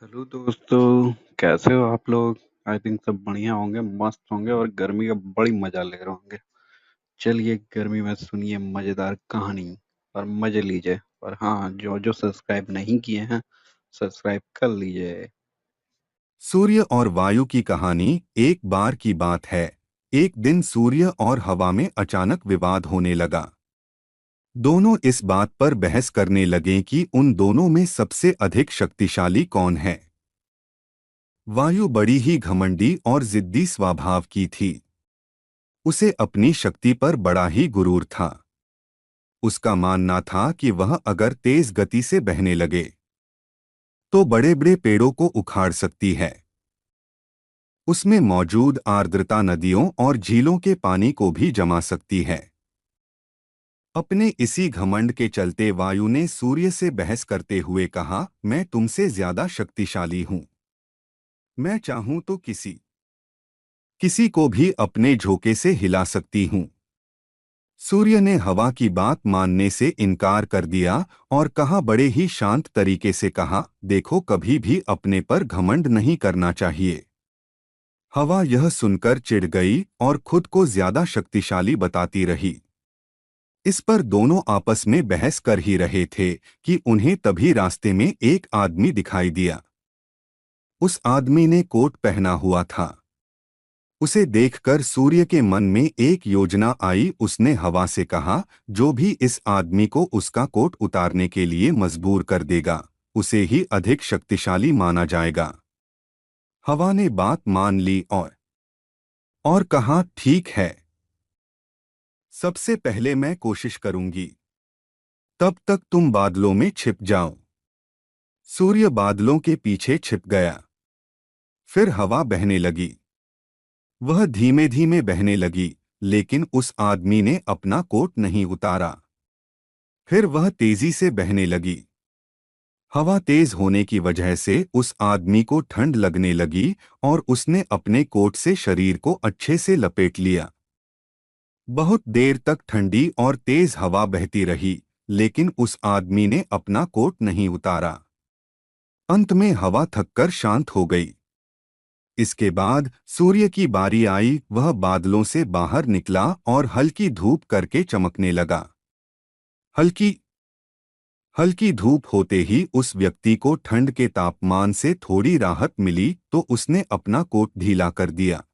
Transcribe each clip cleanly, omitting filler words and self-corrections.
Hello दोस्तों, कैसे हो आप लोग। आई थिंक सब बढ़िया होंगे, मस्त होंगे और गर्मी का बड़ी मजा ले रहे होंगे। चलिए गर्मी में सुनिए मजेदार कहानी और मजे लीजिए। और हाँ, जो जो सब्सक्राइब नहीं किए हैं सब्सक्राइब कर लीजिए। सूर्य और वायु की कहानी। एक बार की बात है। एक दिन सूर्य और हवा में अचानक विवाद होने लगा। दोनों इस बात पर बहस करने लगे कि उन दोनों में सबसे अधिक शक्तिशाली कौन है। वायु बड़ी ही घमंडी और जिद्दी स्वभाव की थी। उसे अपनी शक्ति पर बड़ा ही गुरूर था। उसका मानना था कि वह अगर तेज गति से बहने लगे तो बड़े बड़े पेड़ों को उखाड़ सकती है। उसमें मौजूद आर्द्रता नदियों और झीलों के पानी को भी जमा सकती है। अपने इसी घमंड के चलते वायु ने सूर्य से बहस करते हुए कहा, मैं तुमसे ज्यादा शक्तिशाली हूं। मैं चाहूं तो किसी किसी को भी अपने झोंके से हिला सकती हूं। सूर्य ने हवा की बात मानने से इनकार कर दिया और कहा, बड़े ही शांत तरीके से कहा, देखो कभी भी अपने पर घमंड नहीं करना चाहिए। हवा यह सुनकर चिढ़ गई और खुद को ज्यादा शक्तिशाली बताती रही। इस पर दोनों आपस में बहस कर ही रहे थे कि उन्हें तभी रास्ते में एक आदमी दिखाई दिया। उस आदमी ने कोट पहना हुआ था। उसे देखकर सूर्य के मन में एक योजना आई। उसने हवा से कहा, जो भी इस आदमी को उसका कोट उतारने के लिए मजबूर कर देगा उसे ही अधिक शक्तिशाली माना जाएगा। हवा ने बात मान ली और कहा, ठीक है, सबसे पहले मैं कोशिश करूंगी। तब तक तुम बादलों में छिप जाओ। सूर्य बादलों के पीछे छिप गया। फिर हवा बहने लगी। वह धीमे धीमे बहने लगी, लेकिन उस आदमी ने अपना कोट नहीं उतारा। फिर वह तेजी से बहने लगी। हवा तेज होने की वजह से उस आदमी को ठंड लगने लगी और उसने अपने कोट से शरीर को अच्छे से लपेट लिया। बहुत देर तक ठंडी और तेज हवा बहती रही, लेकिन उस आदमी ने अपना कोट नहीं उतारा। अंत में हवा थककर शांत हो गई। इसके बाद सूर्य की बारी आई। वह बादलों से बाहर निकला और हल्की धूप करके चमकने लगा। हल्की हल्की धूप होते ही उस व्यक्ति को ठंड के तापमान से थोड़ी राहत मिली तो उसने अपना कोट ढीला कर दिया।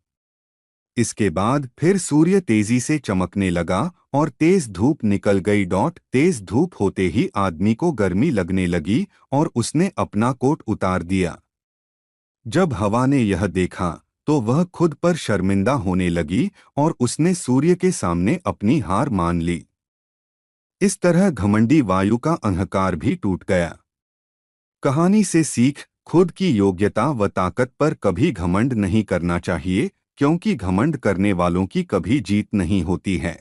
इसके बाद फिर सूर्य तेजी से चमकने लगा और तेज धूप निकल गई। तेज धूप होते ही आदमी को गर्मी लगने लगी और उसने अपना कोट उतार दिया। जब हवा ने यह देखा तो वह खुद पर शर्मिंदा होने लगी और उसने सूर्य के सामने अपनी हार मान ली। इस तरह घमंडी वायु का अहंकार भी टूट गया। कहानी से सीख, खुद की योग्यता व ताकत पर कभी घमंड नहीं करना चाहिए, क्योंकि घमंड करने वालों की कभी जीत नहीं होती है।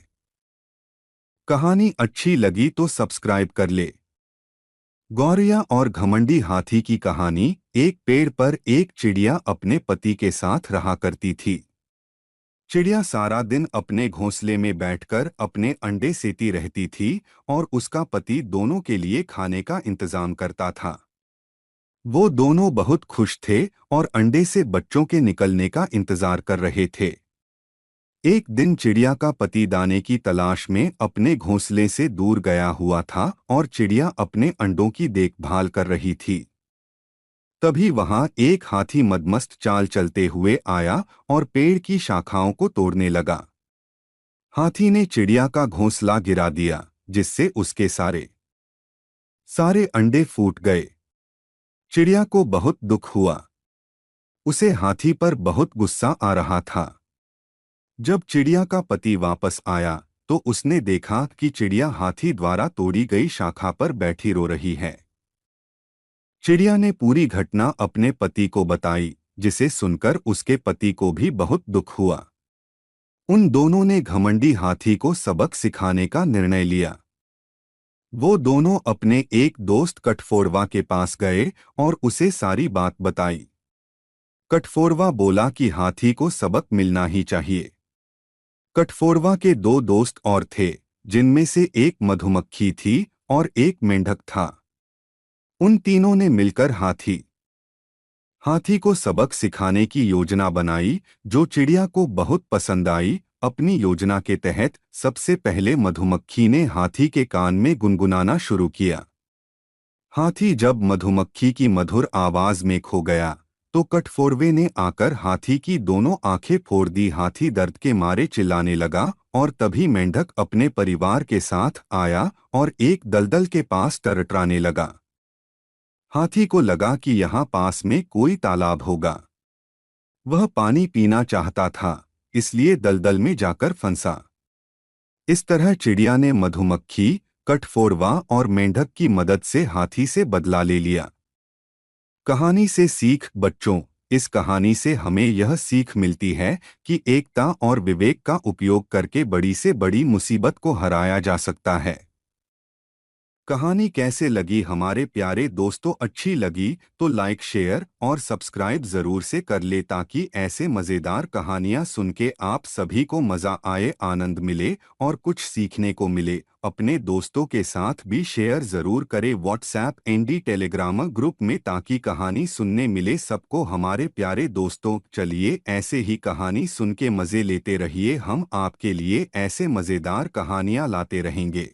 कहानी अच्छी लगी तो सब्सक्राइब कर ले। गौरैया और घमंडी हाथी की कहानी। एक पेड़ पर एक चिड़िया अपने पति के साथ रहा करती थी। चिड़िया सारा दिन अपने घोंसले में बैठकर अपने अंडे सेती रहती थी और उसका पति दोनों के लिए खाने का इंतजाम करता था। वो दोनों बहुत खुश थे और अंडे से बच्चों के निकलने का इंतजार कर रहे थे। एक दिन चिड़िया का पति दाने की तलाश में अपने घोंसले से दूर गया हुआ था और चिड़िया अपने अंडों की देखभाल कर रही थी। तभी वहां एक हाथी मदमस्त चाल चलते हुए आया और पेड़ की शाखाओं को तोड़ने लगा। हाथी ने चिड़िया का घोंसला गिरा दिया, जिससे उसके सारे सारे अंडे फूट गए। चिड़िया को बहुत दुख हुआ। उसे हाथी पर बहुत गुस्सा आ रहा था। जब चिड़िया का पति वापस आया तो उसने देखा कि चिड़िया हाथी द्वारा तोड़ी गई शाखा पर बैठी रो रही है। चिड़िया ने पूरी घटना अपने पति को बताई, जिसे सुनकर उसके पति को भी बहुत दुख हुआ। उन दोनों ने घमंडी हाथी को सबक सिखाने का निर्णय लिया। वो दोनों अपने एक दोस्त कठफोड़वा के पास गए और उसे सारी बात बताई। कठफोड़वा बोला कि हाथी को सबक मिलना ही चाहिए। कठफोड़वा के दो दोस्त और थे, जिनमें से एक मधुमक्खी थी और एक मेंढक था। उन तीनों ने मिलकर हाथी हाथी को सबक सिखाने की योजना बनाई, जो चिड़िया को बहुत पसंद आई। अपनी योजना के तहत सबसे पहले मधुमक्खी ने हाथी के कान में गुनगुनाना शुरू किया। हाथी जब मधुमक्खी की मधुर आवाज में खो गया, तो कठफोड़वे ने आकर हाथी की दोनों आंखें फोड़ दी। हाथी दर्द के मारे चिल्लाने लगा, और तभी मेंढक अपने परिवार के साथ आया और एक दलदल के पास टरटराने लगा। हाथी को लगा कि यहाँ पास में कोई तालाब होगा। वह पानी पीना चाहता था, इसलिए दलदल में जाकर फंसा। इस तरह चिड़िया ने मधुमक्खी, कठफोड़वा और मेंढक की मदद से हाथी से बदला ले लिया। कहानी से सीख। बच्चों, इस कहानी से हमें यह सीख मिलती है कि एकता और विवेक का उपयोग करके बड़ी से बड़ी मुसीबत को हराया जा सकता है। कहानी कैसे लगी हमारे प्यारे दोस्तों? अच्छी लगी तो लाइक, शेयर और सब्सक्राइब ज़रूर से कर ले, ताकि ऐसे मज़ेदार कहानियाँ सुन के आप सभी को मज़ा आए, आनंद मिले और कुछ सीखने को मिले। अपने दोस्तों के साथ भी शेयर ज़रूर करें व्हाट्सएप, एनडी, टेलीग्राम ग्रुप में, ताकि कहानी सुनने मिले सबको। हमारे प्यारे दोस्तों, चलिए ऐसे ही कहानी सुन के मज़े लेते रहिए। हम आपके लिए ऐसे मज़ेदार कहानियाँ लाते रहेंगे।